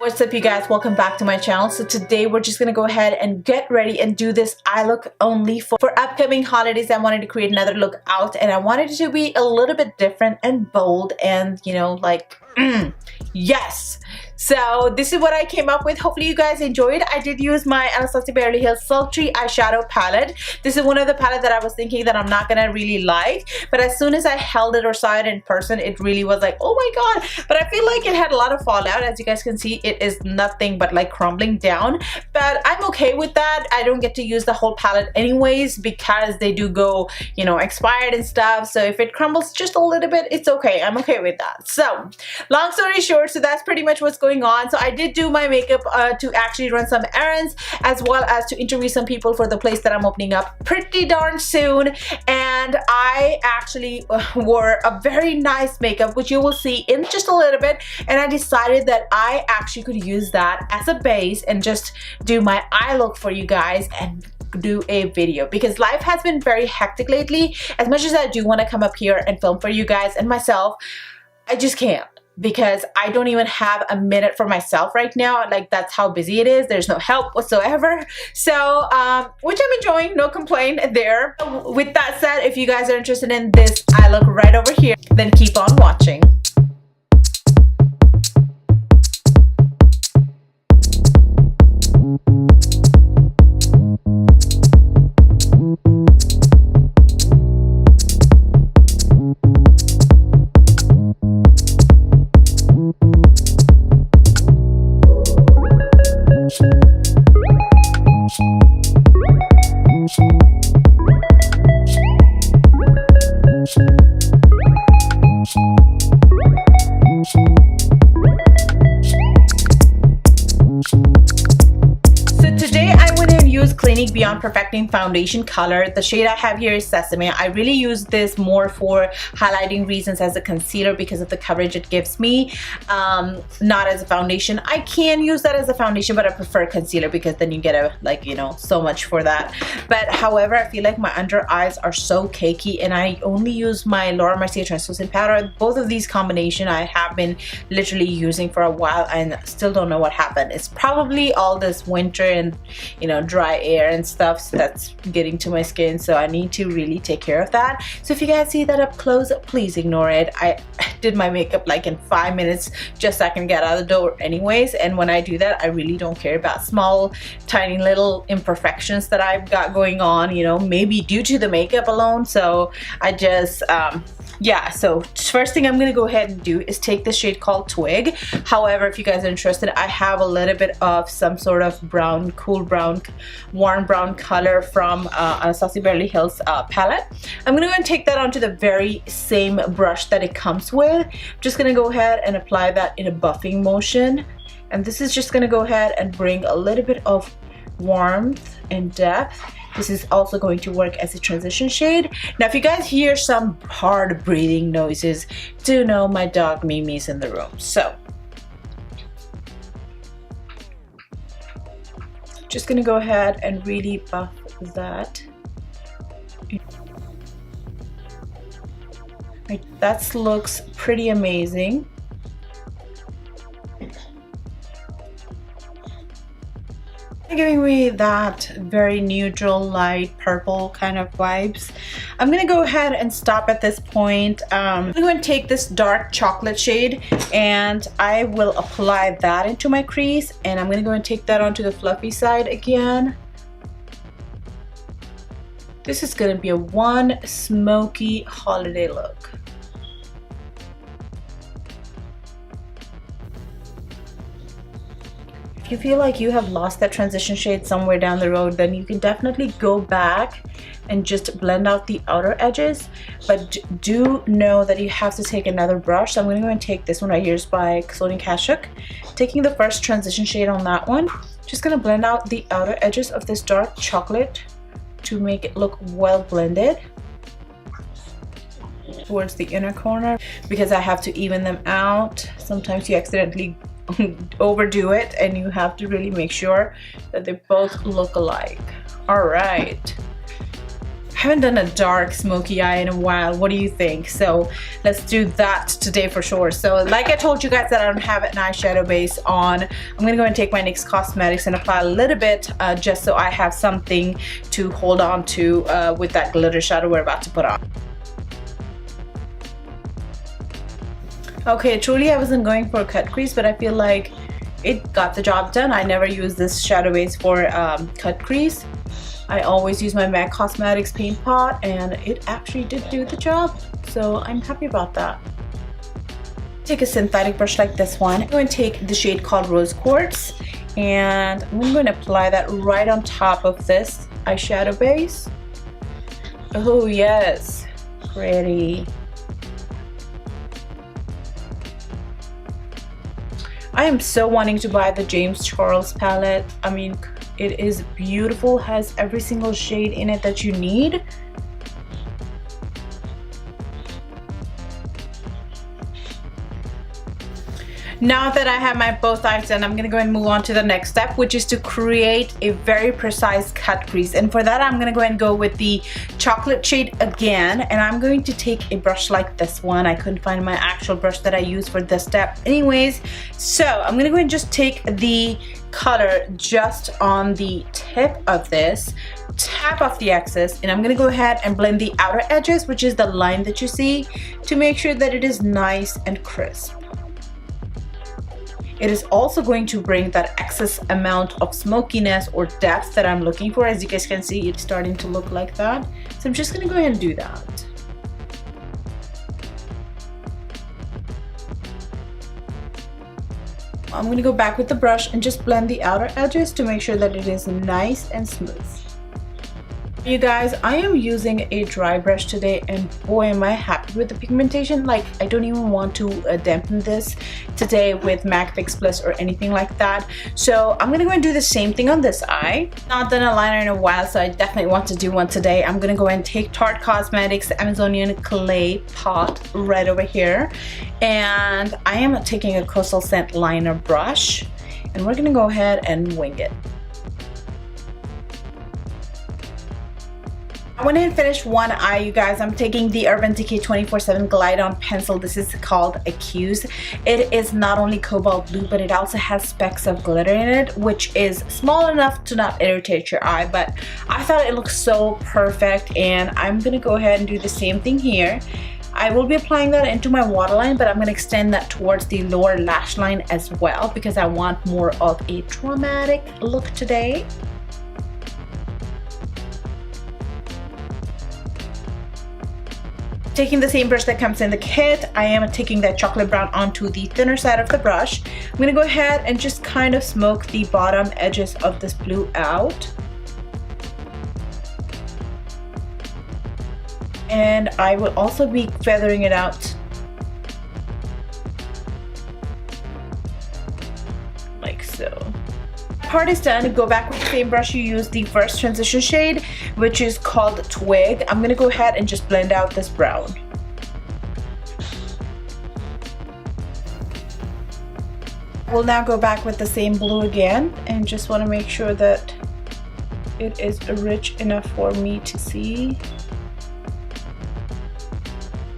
What's up, you guys? Welcome back to my channel. So today we're just gonna go ahead and get ready and do this eye look only for upcoming holidays. I wanted to create another look out, and I wanted it to be a little bit different and bold and, you know, like yes. So this is what I came up with. Hopefully you guys enjoyed. I did use my Anastasia Beverly Hills Sultry eyeshadow palette. This is one of the palettes that I was thinking that I'm not gonna really like, but as soon as I held it or saw it in person, it really was like, oh my god. But I feel like it had a lot of fallout. As you guys can see, it is nothing but like crumbling down, but I'm okay with that. I don't get to use the whole palette anyways because they do go, you know, expired and stuff. So if it crumbles just a little bit, it's okay. I'm okay with that. So long story short, so that's pretty much what's going on. So I did do my makeup to actually run some errands, as well as to interview some people for the place that I'm opening up pretty darn soon. And I actually wore a very nice makeup, which you will see in just a little bit, and I decided that I actually could use that as a base and just do my eye look for you guys and do a video, because life has been very hectic lately. As much as I do want to come up here and film for you guys and myself, I just can't, because I don't even have a minute for myself right now. Like, that's how busy it is. There's no help whatsoever. So which I'm enjoying, no complaint there. With that said, if you guys are interested in this eye look right over here, then keep on watching. Beyond Perfecting foundation color. The shade I have here is Sesame. I really use this more for highlighting reasons as a concealer because of the coverage it gives me, not as a foundation. I can use that as a foundation, but I prefer concealer because then you get a, like, you know, so much for that. But however, I feel like my under eyes are so cakey, and I only use my Laura Mercier translucent powder. Both of these combination I have been literally using for a while and still don't know what happened. It's probably all this winter and, you know, dry air and stuff, so that's getting to my skin, so I need to really take care of that. So if you guys see that up close, please ignore it. I did my makeup like in 5 minutes just so I can get out of the door anyways, and when I do that, I really don't care about small tiny little imperfections that I've got going on, you know, maybe due to the makeup alone. So I just yeah, so first thing I'm gonna go ahead and do is take this shade called Twig. However, if you guys are interested, I have a little bit of some sort of brown, cool brown, warm brown color from Anastasia Beverly Hills palette. I'm gonna go and take that onto the very same brush that it comes with. I'm just gonna go ahead and apply that in a buffing motion, and this is just gonna go ahead and bring a little bit of warmth and depth. This is also going to work as a transition shade. Now, if you guys hear some hard breathing noises, do know my dog Mimi's in the room. So just gonna go ahead and really buff that. Right, that looks pretty amazing. Giving me that very neutral light purple kind of vibes. I'm gonna go ahead and stop at this point. I'm going to take this dark chocolate shade and I will apply that into my crease, and I'm gonna go and take that onto the fluffy side again. This is gonna be a one smoky holiday look. If you feel like you have lost that transition shade somewhere down the road, then you can definitely go back and just blend out the outer edges, but do know that you have to take another brush. So I'm going to go and take this one right here, by Xoni Kashuk. Taking the first transition shade on that one, just going to blend out the outer edges of this dark chocolate to make it look well blended towards the inner corner, because I have to even them out. Sometimes you accidentally overdo it and you have to really make sure that they both look alike. All right. haven't done a dark smoky eye in a while. What do you think? So let's do that today for sure. So like I told you guys that I don't have an eyeshadow base on, I'm gonna go and take my NYX Cosmetics and apply a little bit just so I have something to hold on to with that glitter shadow we're about to put on. Okay, truly I wasn't going for a cut crease, but I feel like it got the job done. I never use this shadow base for cut crease. I always use my MAC Cosmetics paint pot, and it actually did do the job, so I'm happy about that. Take a synthetic brush like this one. I'm going to take the shade called Rose Quartz, and I'm going to apply that right on top of this eyeshadow base. Oh yes, pretty. I am so wanting to buy the James Charles palette. I mean, it is beautiful, has every single shade in it that you need. Now that I have my both eyes done, I'm gonna go and move on to the next step, which is to create a very precise cut crease. And for that, I'm gonna go and go with the chocolate shade again, and I'm going to take a brush like this one. I couldn't find my actual brush that I use for this step anyways. So I'm gonna go and just take the color just on the tip of this, tap off the excess, and I'm gonna go ahead and blend the outer edges, which is the line that you see, to make sure that it is nice and crisp. It is also going to bring that excess amount of smokiness or depth that I'm looking for. As you guys can see, it's starting to look like that. So I'm just gonna go ahead and do that. I'm gonna go back with the brush and just blend the outer edges to make sure that it is nice and smooth. You guys, I am using a dry brush today, and boy am I happy with the pigmentation. Like, I don't even want to dampen this today with MAC Fix Plus or anything like that. So I'm gonna go and do the same thing on this eye. Not done a liner in a while, so I definitely want to do one today. I'm gonna go and take Tarte Cosmetics Amazonian Clay Pot right over here, and I am taking a Coastal Scent liner brush, and we're gonna go ahead and wing it. I went ahead and finished one eye, you guys. I'm taking the Urban Decay 24/7 Glide On Pencil. This is called Accuse. It is not only cobalt blue, but it also has specks of glitter in it, which is small enough to not irritate your eye, but I thought it looked so perfect, and I'm gonna go ahead and do the same thing here. I will be applying that into my waterline, but I'm going to extend that towards the lower lash line as well, because I want more of a dramatic look today. Taking the same brush that comes in the kit, I am taking that chocolate brown onto the thinner side of the brush. I'm going to go ahead and just kind of smoke the bottom edges of this blue out. And I will also be feathering it out like so. Part is done. Go back with the same brush you used the first transition shade, which is called Twig. I'm gonna go ahead and just blend out this brown. We'll now go back with the same blue again, and just want to make sure that it is rich enough for me to see.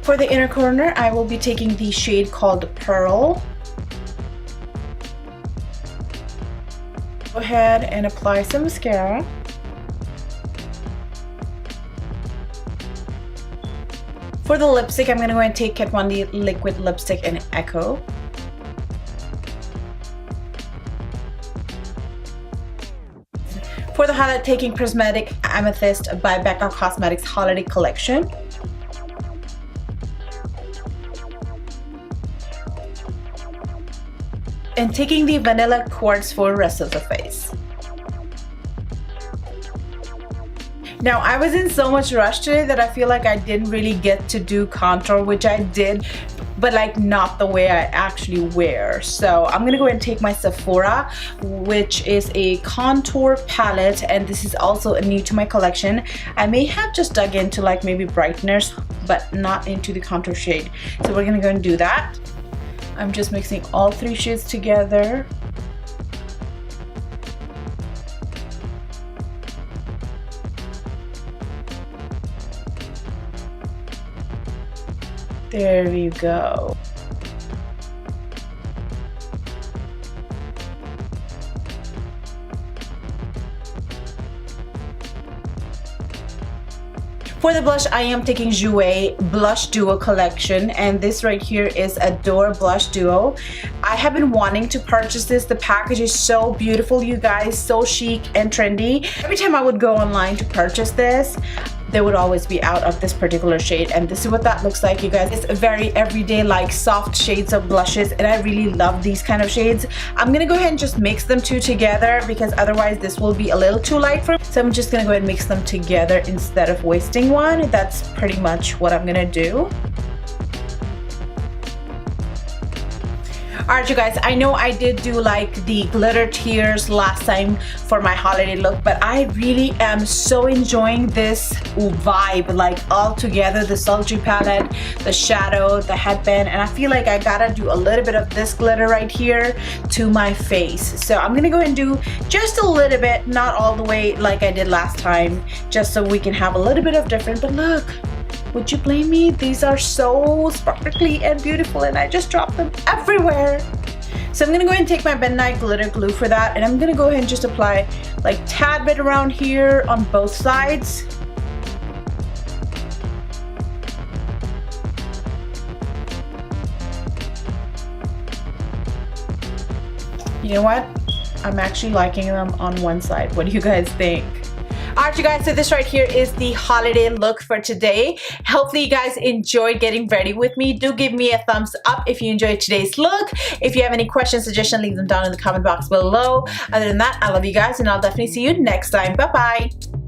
For the inner corner, I will be taking the shade called Pearl. Go ahead and apply some mascara. For the lipstick, I'm going to go and take Kat Von D liquid lipstick in Echo. For the highlight, taking Prismatic Amethyst by Becca Cosmetics Holiday Collection. And taking the Vanilla Quartz for the rest of the face. Now, I was in so much rush today that I feel like I didn't really get to do contour, which I did, but like not the way I actually wear. So I'm gonna go ahead and take my Sephora, which is a contour palette, and this is also new to my collection. I may have just dug into like maybe brighteners, but not into the contour shade. So we're gonna go and do that. I'm just mixing all three shades together. There we go. For the blush, I am taking Jouer Blush Duo collection, and this right here is Adore Blush Duo. I have been wanting to purchase this. The package is so beautiful, you guys, so chic and trendy. Every time I would go online to purchase this, they would always be out of this particular shade, and this is what that looks like, you guys. It's a very everyday, like, soft shades of blushes, and I really love these kind of shades. I'm gonna go ahead and just mix them two together because otherwise this will be a little too light for me. So I'm just gonna go ahead and mix them together instead of wasting one. That's pretty much what I'm gonna do. Alright, you guys, I know I did do like the glitter tears last time for my holiday look, but I really am so enjoying this vibe, like all together, the sultry palette, the shadow, the headband, and I feel like I gotta do a little bit of this glitter right here to my face. So I'm gonna go ahead and do just a little bit, not all the way like I did last time, just so we can have a little bit of different. But look, would you blame me? These are so sparkly and beautiful, and I just dropped them everywhere. So I'm gonna go ahead and take my Bentonite glitter glue for that, and I'm gonna go ahead and just apply like a tad bit around here on both sides. You know what? I'm actually liking them on one side. What do you guys think? Alright, you guys, so this right here is the holiday look for today. Hopefully you guys enjoyed getting ready with me. Do give me a thumbs up if you enjoyed today's look. If you have any questions, suggestions, leave them down in the comment box below. Other than that, I love you guys, and I'll definitely see you next time. Bye bye.